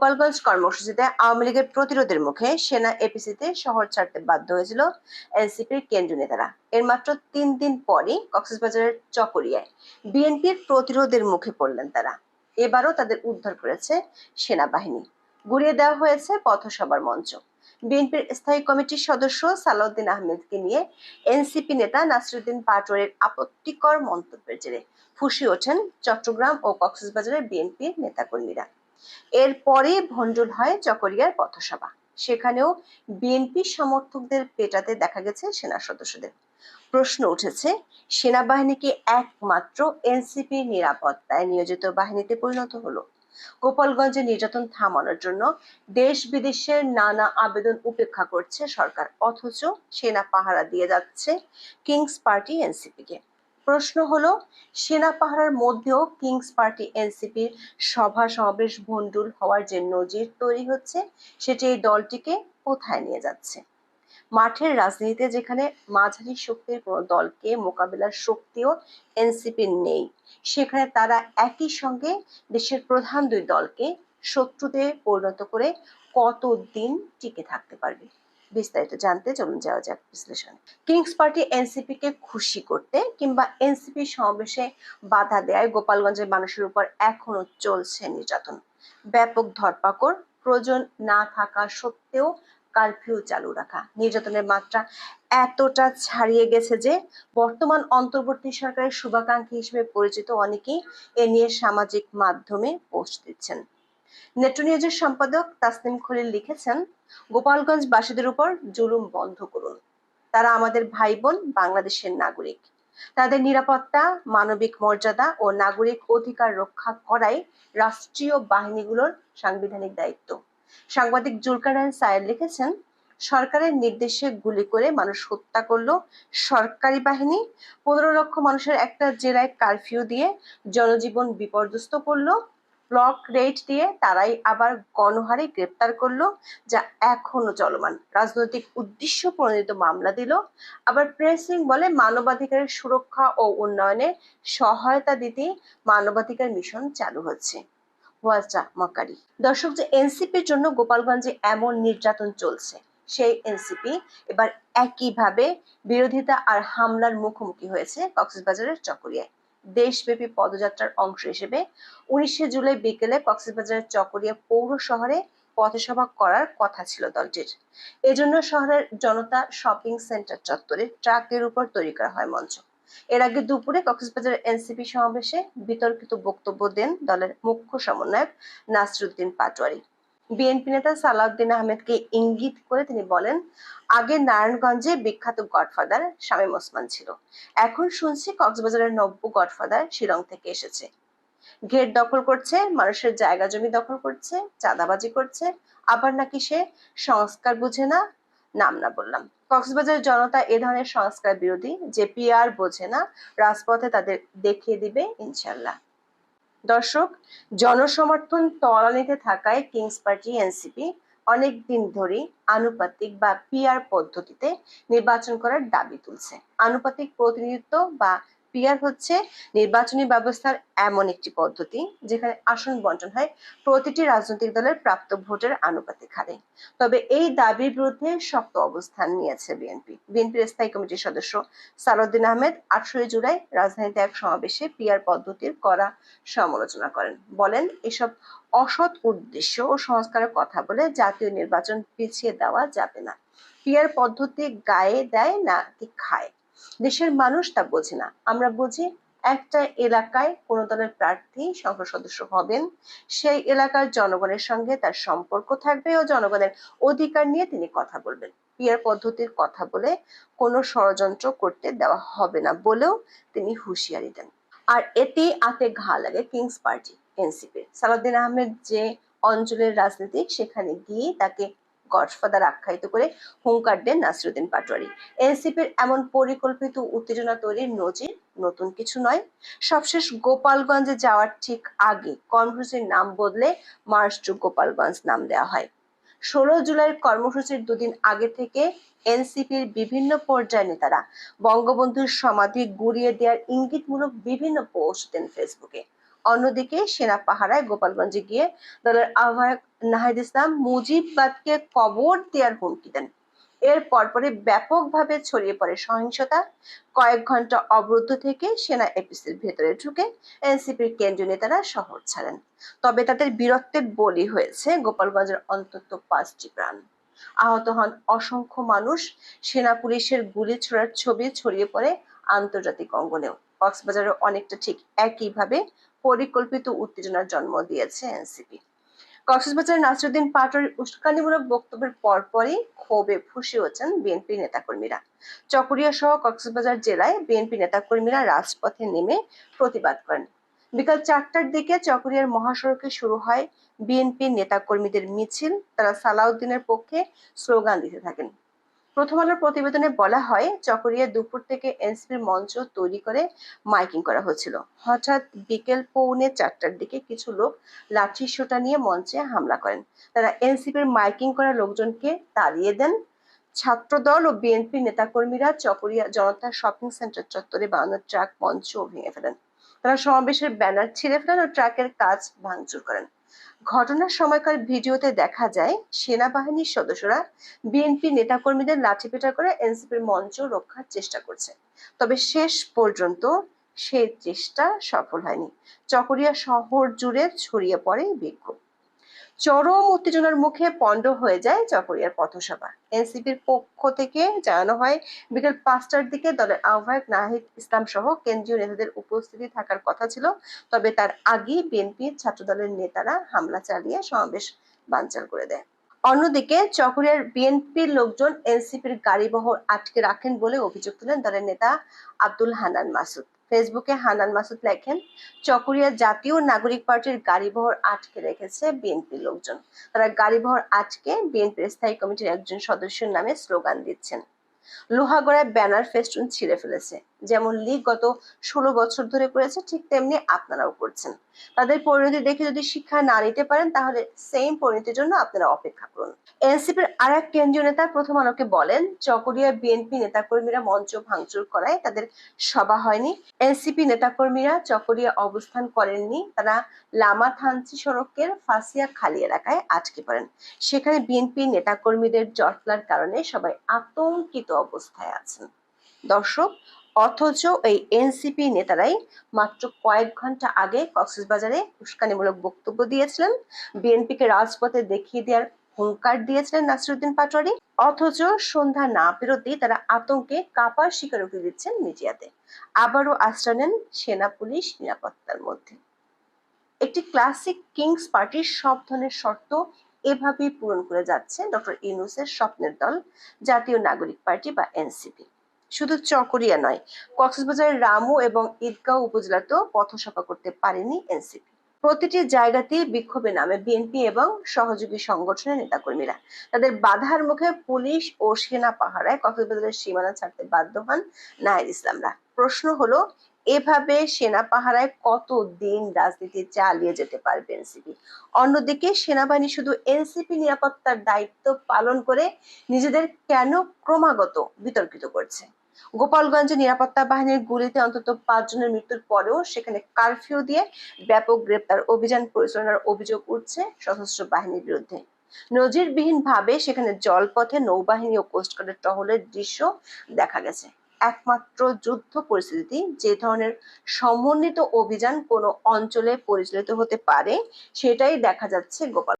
গোপালগঞ্জ কর্মসূচিতে আওয়ামী লীগের প্রতিরোধের মুখে সেনা এপিসিতে শহর ছাড়তে বাধ্য হয়েছিল এনসিপির কেন্দ্রীয় নেতারা। এর মাত্র 3 দিন পরই কক্সবাজারের চকরিয়ায় বিএনপির প্রতিরোধের মুখে পড়লেন তারা। এবারও তাদের উদ্ধার করেছে সেনাবাহিনী। গুড়িয়ে দেওয়া হয়েছে পথসভার মঞ্চ। বিএনপির স্থায়ী কমিটির সদস্য সালাউদ্দিন আহমেদকে নিয়ে এনসিপি নেতা নাসিরুদ্দিন পাটোয়ারির আপত্তিকর মন্তব্যের জেরে ফুঁসে ওঠেন চট্টগ্রাম ও কক্সবাজারের বিএনপির নেতাকর্মীরা। এরপরে ভণ্ডুল হয় চকরিয়ার পথসভা। সেখানেও বিএনপি সমর্থকদের পেটাতে দেখা গেছে সেনা সদস্যদের। প্রশ্ন উঠেছে, সেনাবাহিনী কি একমাত্র এনসিপি নিরাপত্তায় নিয়োজিত বাহিনীতে পরিণত হলো? গোপালগঞ্জে নির্যাতন থামানোর জন্য দেশ বিদেশের নানা আবেদন উপেক্ষা করছে সরকার, অথচ সেনা পাহারা দিয়ে যাচ্ছে কিংস পার্টি এনসিপিকে। প্রশ্ন হলো, সেনা পাহারার মধ্যেও কিংস পার্টি এনসিপির সভা সমাবেশ ভণ্ডুল হওয়ার যে নজির তৈরি হচ্ছে, সেটি এই দলটিকে কোথায় নিয়ে যাচ্ছে? মাঠের রাজনীতিতে যেখানে মাঝারি শক্তির কোনো দলকে মোকাবিলার শক্তিও এনসিপির নেই, সেখানে তারা একই সঙ্গে দেশের প্রধান দুই দলকে শত্রুতে পরিণত করে কতদিন টিকে থাকতে পারবে? বিস্তারিত জানতে চলুন যাওয়া যাক বিশ্লেষণ। কিংস পার্টি এনসিপি কে খুশি করতে কিংবা এনসিপি সমাবেশে বাধা দেয় গোপালগঞ্জের মানুষের উপর এখনো চলছে নির্যাতন। ব্যাপক ধরপাকড়, প্রয়োজন না থাকা সত্ত্বেও কারফিউ চালু রাখা। নির্যাতনের মাত্রা এতটা ছাড়িয়ে গেছে যে বর্তমান অন্তর্বর্তী সরকারের শুভাকাঙ্ক্ষী হিসেবে পরিচিত অনেকেই এ নিয়ে সামাজিক মাধ্যমে পোস্ট দিচ্ছেন। নেত্র নিউজের সম্পাদক তাসনিম খলিল লিখেছেন, গোপালগঞ্জবাসীদের উপর জুলুম বন্ধ করুন। তারা আমাদের ভাই বোন, বাংলাদেশের নাগরিক। তাদের নিরাপত্তা, মানবিক মর্যাদা ও নাগরিক অধিকার রক্ষা করাই রাষ্ট্রীয় বাহিনীগুলোর সাংবিধানিক দায়িত্ব। সাংবাদিক জুলকারনাইন সায়ের লিখেছেন, সরকারের নির্দেশে গুলি করে মানুষ হত্যা করলো সরকারি বাহিনী, 15 লক্ষ মানুষের একটা জেলায় কারফিউ দিয়ে জনজীবন বিপর্যস্ত করলো, ব্লক রেড দিয়ে তারাই আবার গণহারে গ্রেপ্তার করলো, যা এখনো চলমান। রাজনৈতিক উদ্দেশ্য প্রণোদিত মামলা দিল, আবার প্রেসিং বলে মানবাধিকারের সুরক্ষা ও উন্নয়নে সহায়তা দিতে মানবাধিকার মিশন চালু হচ্ছে। ওয়াজা মক্কারি। দর্শক, যে এনসিপির জন্য গোপালগঞ্জে এমন নির্যাতন চলছে, সেই এনসিপি এবার একইভাবে বিরোধিতা আর হামলার মুখোমুখি হয়েছে কক্সবাজারের চকরিয়ায়। দেশব্যাপী পদযাত্রার অংশ হিসেবে 19শে জুলাই বিকেলে কক্সবাজারের চকরিয়া পৌর শহরে পথসভা করার কথা ছিল দলটির। এজন্য শহরের জনতা শপিং সেন্টার চত্বরে ট্রাকের উপর তৈরি করা হয় মঞ্চ। এর আগে দুপুরে কক্সবাজার এনসিপি সমাবেশে বিতর্কিত বক্তব্য দেন দলের মুখ্য সমন্বয়ক নাসিরুদ্দিন পাটোয়ারি। বিএনপি নেতা সালাউদ্দিন আহমেদকে ইঙ্গিত করে তিনি বলেন, আগে নারায়ণগঞ্জে বিখ্যাত গডফাদার শামীম ওসমান ছিল, এখন শুনছি কক্সবাজারের নব্য গডফাদার শিলং থেকে এসেছে। ঘের দখল করছে, মানুষের জায়গা জমি দখল করছে, চাঁদাবাজি করছে, আবার নাকি সে সংস্কার বুঝে না। নাম না বললাম। কক্সবাজারের জনতা এ ধরনের সংস্কার বিরোধী, যে পিআর বোঝে না, রাজপথে তাদের দেখিয়ে দিবে ইনশাল্লাহ। দর্শক, জনসমর্থন তলানিতে থাকায় কিংস পার্টি এনসিপি অনেক দিন ধরেই আনুপাতিক বা পিআর পদ্ধতিতে নির্বাচন করার দাবি তুলছে। আনুপাতিক প্রতিনিধিত্ব বা পিআর হচ্ছে নির্বাচনী ব্যবস্থার এমন একটি পদ্ধতি যেখানে আসন বন্টন হয় প্রতিটি রাজনৈতিক দলের প্রাপ্ত ভোটের আনুপাতিক হারে। তবে এই দাবির বিরুদ্ধে শক্ত অবস্থান নিয়েছে বিএনপির স্থায়ী কমিটির সদস্য সালাউদ্দিন আহমেদ 18 জুলাই রাজধানীতে এক সমাবেশে পিআর পদ্ধতির করা সমালোচনা করেন। বলেন, এসব অসৎ উদ্দেশ্য ও সংস্কারের কথা বলে জাতীয় নির্বাচন পিছিয়ে দেওয়া যাবে না। পিআর পদ্ধতি গায়ে দেয় না কি খায়, দেশের মানুষ তা বোঝে না। আমরা বুঝি, একটা এলাকায় কোন দলের প্রার্থী সংসদ সদস্য হবেন, সেই এলাকার জনগণের সঙ্গে তার সম্পর্ক থাকবে ও জনগণের অধিকার নিয়ে তিনি কথা বলবেন। পিআর পদ্ধতির কথা বলে কোনো ষড়যন্ত্র করতে দেওয়া হবে না বলেও তিনি হুঁশিয়ারি দেন। আর এতে আতে ঘা লাগে kings party NCP. Salahuddin Ahmed যে অঞ্চলের রাজনীতিক, সেখানে গিয়ে তাকে গডফাদার আখ্যায়িত করে হুঙ্কার দেন নাসিরুদ্দিন পাটোয়ারি। এনসিপির এমন পরিকল্পিত উত্তেজনা তৈরির নজির নতুন কিছু নয়। সবশেষ গোপালগঞ্জে যাওয়ার ঠিক আগে কর্মসূচির নাম বদলে মার্চ টু গোপালগঞ্জ নাম দেওয়া হয়। 16 জুলাইয়ের কর্মসূচির দুদিন আগে থেকে এনসিপির বিভিন্ন পর্যায়ের নেতারা বঙ্গবন্ধুর সমাধি গুড়িয়ে দেওয়ার ইঙ্গিতমূলক বিভিন্ন পোস্ট দেন ফেসবুকে। অন্যদিকে সেনা পাহারায় গোপালগঞ্জে গিয়ে দলের আহ্বায়ক নাহিদ ইসলাম মুজিববাদকে কবর দেওয়ার হুমকি দেন। এর পরপরই ব্যাপকভাবে ছড়িয়ে পড়ে সহিংসতা। কয়েক ঘন্টা অবরুদ্ধ থেকে সেনা এপিসির ভেতরে ঢুকে এনসিপির কেন্দ্রীয় নেতারা শহর ছাড়েন। তবে তাদের বীরত্বের বলি হয়েছে গোপালগঞ্জের অন্তত 5টি প্রাণ। আহত হন অসংখ্য মানুষ। সেনা পুলিশের গুলি ছোড়ার ছবি ছড়িয়ে পড়ে আন্তর্জাতিক অঙ্গনেও। কক্সবাজারে অনেকটা ঠিক একইভাবে পরিকল্পিত উত্তেজনার জন্ম দিয়েছে এনসিপি। কক্সবাজারের নাসিরুদ্দিন পাটোয়ারির উস্কানিমূলক বক্তব্যের পরপরই ক্ষোভে ফুঁসে ওঠেন বিএনপি নেতাকর্মীরা। চকরিয়া সহ কক্সবাজার জেলায় বিএনপি নেতাকর্মীরা রাজপথে নেমে প্রতিবাদ করেন। বিকাল 4টার দিকে চকরিয়ার মহাসড়কে শুরু হয় বিএনপি নেতাকর্মীদের মিছিল। তারা সালাউদ্দিনের পক্ষে স্লোগান দিতে থাকেন। প্রথম আলোর প্রতিবেদনে বলা হয়, চকরিয়া দুপুর থেকে এনসিপির মঞ্চ তৈরি করে মাইকিং করা হচ্ছিল। হঠাৎ বিকেল 3:45টার দিকে কিছু লোক লাঠি সোঁটা নিয়ে মঞ্চে হামলা করেন। তারা এনসিপির মাইকিং করা লোকজনকে তাড়িয়ে দেন। ছাত্রদল ও বিএনপি নেতাকর্মীরা চকরিয়া জনতা শপিং সেন্টার চত্বরে বানানো ট্রাক মঞ্চ ভেঙে ফেলেন। তারা সমাবেশের ব্যানার ছিঁড়ে ফেলেন ও ট্রাকের কাচ ভাঙচুর করেন। ঘটনার সময়কার ভিডিওতে দেখা যায় সেনাবাহিনীর সদস্যরা বিএনপি নেতাকর্মীদের লাঠিপেটা করে এনসিপির মঞ্চ রক্ষার চেষ্টা করছে। তবে শেষ পর্যন্ত সেই চেষ্টা সফল হয়নি। চকরিয়া শহর জুড়ে ছড়িয়ে পড়ে বিক্ষোভ। চরম উত্তেজনার মুখে পণ্ড হয়ে যায় চকরিয়ার পথসভা। এনসিপির পক্ষ থেকে জানানো হয়, বিকেল 5টার দিকে দলের আহ্বায়ক নাহিদ ইসলাম সহ কেন্দ্রীয় নেতাদের উপস্থিতি থাকার কথা ছিল। তবে তার আগেই বিএনপি ছাত্রদলের নেতারা হামলা চালিয়ে সমাবেশ বানচাল করে দেয়। অন্যদিকে চকরিয়ার বিএনপির লোকজন এনসিপির গাড়িবহর আটকে রাখেন বলে অভিযোগ তুলেন দলের নেতা আব্দুল হান্নান মাসুদ। ফেসবুকে হান্নান মাসুদ লেখেন, চকরিয়া জাতীয় নাগরিক পার্টির গাড়িবহর আটকে রেখেছে বিএনপির লোকজন। তারা গাড়িবহর আটকে বিএনপির স্থায়ী কমিটির একজন সদস্যের নামে স্লোগান দিচ্ছেন। লোহাগড়ায় ব্যানার ফেস্টুন ছিঁড়ে ফেলেছে। যেমন লীগ গত 16 বছর ধরে করেছে, ঠিক তেমনি আপনারাও করছেন। তাদের পরিণতি দেখে যদি শিক্ষা না নিতে পারেন, তাহলে সেম পরিণতির জন্য আপনারা অপেক্ষা করুন। এনসিপির আরেক কেন্দ্রীয় নেতা প্রথম আলোকে বলেন, চকরিয়া বিএনপি নেতাকর্মীরা মঞ্চ ভাঙচুর করায় তাদের সভা হয়নি। এনসিপি নেতাকর্মীরা চকরিয়া অবস্থান করেননি। তারা লামাথানচি সড়কের ফাঁসিয়া খালি এলাকায় আটকে পড়েন। সেখানে বিএনপি নেতাকর্মীদের জটলার কারণে সবাই আতঙ্কিত অবস্থায় আছেন। দর্শক, অথচ এই এনসিপি নেতারাই মাত্র কয়েক ঘন্টা আগে কক্সবাজারে উস্কানিমূলক বক্তব্য দিয়েছিলেন, বিএনপিকে রাজপথে দেখিয়ে দেওয়ার হুঙ্কার দিয়েছিলেন নাসিরুদ্দিন পাটোয়ারি। অথচ সন্ধ্যা না পেরোতেই তারা আতঙ্কে কাঁপার স্বীকারোক্তি দিচ্ছেন মিডিয়াতে। আবারও আশ্রয় নেন সেনা পুলিশ নিরাপত্তার মধ্যে। একটি ক্লাসিক কিংস পার্টির সব ধরনের শর্ত এভাবেই পূরণ করে যাচ্ছে ডক্টর ইউনূসের স্বপ্নের দল জাতীয় নাগরিক পার্টি বা এনসিপি। শুধু চকরিয়া নয়, কক্সবাজারের রামু এবং ঈদগাঁও উপজেলাতেও পথসভা করতে পারেনি এনসিপি। প্রতিটি জায়গাতেই বিক্ষোভে নামে বিএনপি এবং সহযোগী সংগঠনের নেতাকর্মীরা। তাদের বাধার মুখে পুলিশ ও সেনা পাহারায় কক্সবাজারের সীমানা ছাড়তে বাধ্য হন নাহিদ ইসলামরা। প্রশ্ন হলো, এভাবে সেনা পাহারায় কতদিন রাজনীতি চালিয়ে যেতে পারবে এনসিপি? অন্যদিকে সেনাবাহিনী শুধু এনসিপি নিরাপত্তার দায়িত্ব পালন করে নিজেদের কেন ক্রমাগত বিতর্কিত করছে? গোপালগঞ্জে নিরাপত্তা বাহিনীর গুলিতে অন্তত 5 জনের মৃত্যুর পরেও সেখানে কারফিউ দিয়ে ব্যাপক গ্রেপ্তার অভিযান পরিচালনার অভিযোগ উঠছে সশস্ত্র বাহিনীর বিরুদ্ধে। নজিরবিহীন ভাবে সেখানে জলপথে নৌবাহিনী ও কোস্টগার্ডের টহলের দৃশ্য দেখা গেছে। একমাত্র যুদ্ধ পরিস্থিতি যে ধরনের সমন্বিত অভিযান কোনো অঞ্চলে পরিচালিত হতে পারে, সেটাই দেখা যাচ্ছে গোপাল